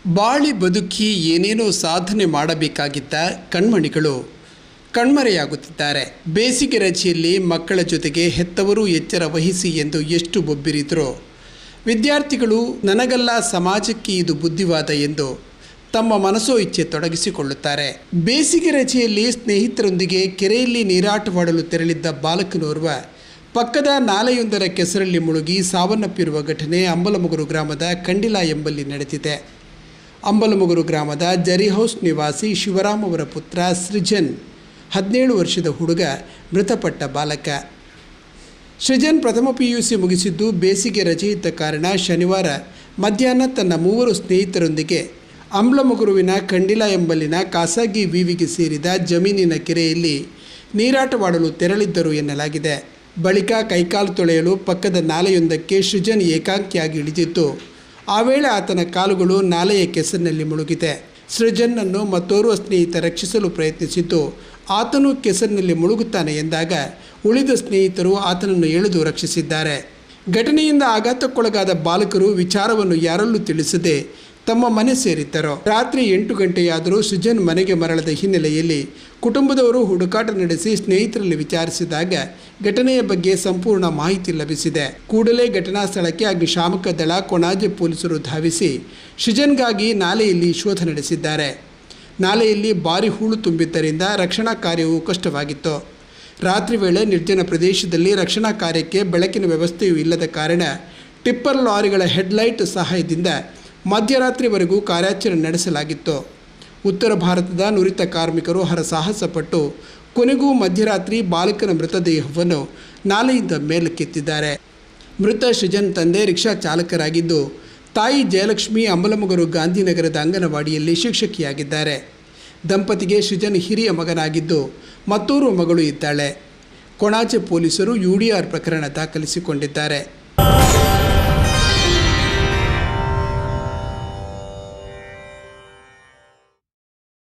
ಬಾಳಿ ಬದುಕಿ ಏನೇನೋ ಸಾಧನೆ ಮಾಡಬೇಕಾಗಿದ್ದ ಕಣ್ಮಣಿಗಳು ಕಣ್ಮರೆಯಾಗುತ್ತಿದ್ದಾರೆ. ಬೇಸಿಗೆ ರಜೆಯಲ್ಲಿ ಮಕ್ಕಳ ಜೊತೆಗೆ ಹೆತ್ತವರು ಎಚ್ಚರ ವಹಿಸಿ ಎಂದು ಎಷ್ಟು ಬೊಬ್ಬಿರಿದ್ರೋ ವಿದ್ಯಾರ್ಥಿಗಳು ನನಗಲ್ಲ ಸಮಾಜಕ್ಕೆ ಇದು ಬುದ್ಧಿವಾದ ಎಂದು ತಮ್ಮ ಮನಸೋ ಇಚ್ಛೆ ತೊಡಗಿಸಿಕೊಳ್ಳುತ್ತಾರೆ. ಬೇಸಿಗೆ ರಜೆಯಲ್ಲಿ ಸ್ನೇಹಿತರೊಂದಿಗೆ ಕೆರೆಯಲ್ಲಿ ನೀರಾಟವಾಡಲು ತೆರಳಿದ್ದ ಬಾಲಕನೋರ್ವ ಪಕ್ಕದ ನಾಲೆಯೊಂದರ ಕೆಸರಲ್ಲಿ ಮುಳುಗಿ ಸಾವನ್ನಪ್ಪಿರುವ ಘಟನೆ ಅಂಬಲಮುಗರು ಗ್ರಾಮದ ಕಂಡಿಲ ಎಂಬಲ್ಲಿ ನಡೆದಿದೆ. ಅಂಬಲಮುಗರು ಗ್ರಾಮದ ಜರಿಹೌಸ್ ನಿವಾಸಿ ಶಿವರಾಮ್ ಅವರ ಪುತ್ರ ಸೃಜನ್ 17 ವರ್ಷದ ಹುಡುಗ ಮೃತಪಟ್ಟ ಬಾಲಕ. ಸೃಜನ್ ಪ್ರಥಮ PUC ಮುಗಿಸಿದ್ದು ಬೇಸಿಗೆ ರಜೆ ಇದ್ದ ಕಾರಣ ಶನಿವಾರ ಮಧ್ಯಾಹ್ನ ತನ್ನ 3 ಸ್ನೇಹಿತರೊಂದಿಗೆ ಅಂಬಲಮುಗರುವಿನ ಕಂಡಿಲ ಎಂಬಲ್ಲಿನ ಖಾಸಗಿ ವಿವಿಗೆ ಸೇರಿದ ಜಮೀನಿನ ಕೆರೆಯಲ್ಲಿ ನೀರಾಟವಾಡಲು ತೆರಳಿದ್ದರು ಎನ್ನಲಾಗಿದೆ. ಬಳಿಕ ಕೈಕಾಲು ತೊಳೆಯಲು ಪಕ್ಕದ ನಾಲೆಯೊಂದಕ್ಕೆ ಸೃಜನ್ ಏಕಾಂಗಿಯಾಗಿ ಇಳಿದಿದ್ದು ಆ ವೇಳೆ ಆತನ ಕಾಲುಗಳು ನಾಲೆಯ ಕೆಸರಿನಲ್ಲಿ ಮುಳುಗಿದೆ. ಸೃಜನ್ನನ್ನು ಮತ್ತೋರ್ವ ಸ್ನೇಹಿತ ರಕ್ಷಿಸಲು ಪ್ರಯತ್ನಿಸಿದ್ದು ಆತನು ಕೆಸರಿನಲ್ಲಿ ಮುಳುಗುತ್ತಾನೆ ಎಂದಾಗ ಉಳಿದ ಸ್ನೇಹಿತರು ಆತನನ್ನು ಎಳೆದು ರಕ್ಷಿಸಿದ್ದಾರೆ. ಘಟನೆಯಿಂದ ಆಘಾತಕ್ಕೊಳಗಾದ ಬಾಲಕರು ವಿಚಾರವನ್ನು ಯಾರಲ್ಲೂ ತಿಳಿಸದೆ ತಮ್ಮ ಮನೆ ಸೇರಿದ್ದರು. ರಾತ್ರಿ 8 ಗಂಟೆಯಾದರೂ ಸೃಜನ್ ಮನೆಗೆ ಮರಳದ ಹಿನ್ನೆಲೆಯಲ್ಲಿ ಕುಟುಂಬದವರು ಹುಡುಕಾಟ ನಡೆಸಿ ಸ್ನೇಹಿತರಲ್ಲಿ ವಿಚಾರಿಸಿದಾಗ ಘಟನೆಯ ಬಗ್ಗೆ ಸಂಪೂರ್ಣ ಮಾಹಿತಿ ಲಭಿಸಿದೆ. ಕೂಡಲೇ ಘಟನಾ ಸ್ಥಳಕ್ಕೆ ಅಗ್ನಿಶಾಮಕ ದಳ, ಕೊಣಾಜೆ ಪೊಲೀಸರು ಧಾವಿಸಿ ಸೃಜನ್ಗಾಗಿ ನಾಲೆಯಲ್ಲಿ ಶೋಧ ನಡೆಸಿದ್ದಾರೆ. ನಾಲೆಯಲ್ಲಿ ಭಾರಿ ಹೂಳು ತುಂಬಿದ್ದರಿಂದ ರಕ್ಷಣಾ ಕಾರ್ಯವು ಕಷ್ಟವಾಗಿತ್ತು. ರಾತ್ರಿ ವೇಳೆ ನಿರ್ಜನ ಪ್ರದೇಶದಲ್ಲಿ ರಕ್ಷಣಾ ಕಾರ್ಯಕ್ಕೆ ಬೆಳಕಿನ ವ್ಯವಸ್ಥೆಯೂ ಇಲ್ಲದ ಕಾರಣ ಟಿಪ್ಪರ್ ಲಾರಿಗಳ ಹೆಡ್ಲೈಟ್ ಸಹಾಯದಿಂದ ಮಧ್ಯರಾತ್ರಿವರೆಗೂ ಕಾರ್ಯಾಚರಣೆ ನಡೆಸಲಾಗಿತ್ತು. ಉತ್ತರ ಭಾರತದ ನುರಿತ ಕಾರ್ಮಿಕರು ಹರಸಾಹಸ ಪಟ್ಟು ಕೊನೆಗೂ ಮಧ್ಯರಾತ್ರಿ ಬಾಲಕನ ಮೃತದೇಹವನ್ನು ನಾಲೆಯಿಂದ ಮೇಲಕ್ಕೆತ್ತಿದ್ದಾರೆ. ಮೃತ ಸೃಜನ್ ತಂದೆ ರಿಕ್ಷಾ ಚಾಲಕರಾಗಿದ್ದು, ತಾಯಿ ಜಯಲಕ್ಷ್ಮಿ ಅಂಬಲಮುಗರು ಗಾಂಧಿನಗರದ ಅಂಗನವಾಡಿಯಲ್ಲಿ ಶಿಕ್ಷಕಿಯಾಗಿದ್ದಾರೆ. ದಂಪತಿಗೆ ಸೃಜನ್ ಹಿರಿಯ ಮಗನಾಗಿದ್ದು ಮತ್ತೋರ್ವ ಮಗಳು ಇದ್ದಾಳೆ. ಕೊಣಾಜೆ ಪೊಲೀಸರು UDR ಪ್ರಕರಣ ದಾಖಲಿಸಿಕೊಂಡಿದ್ದಾರೆ.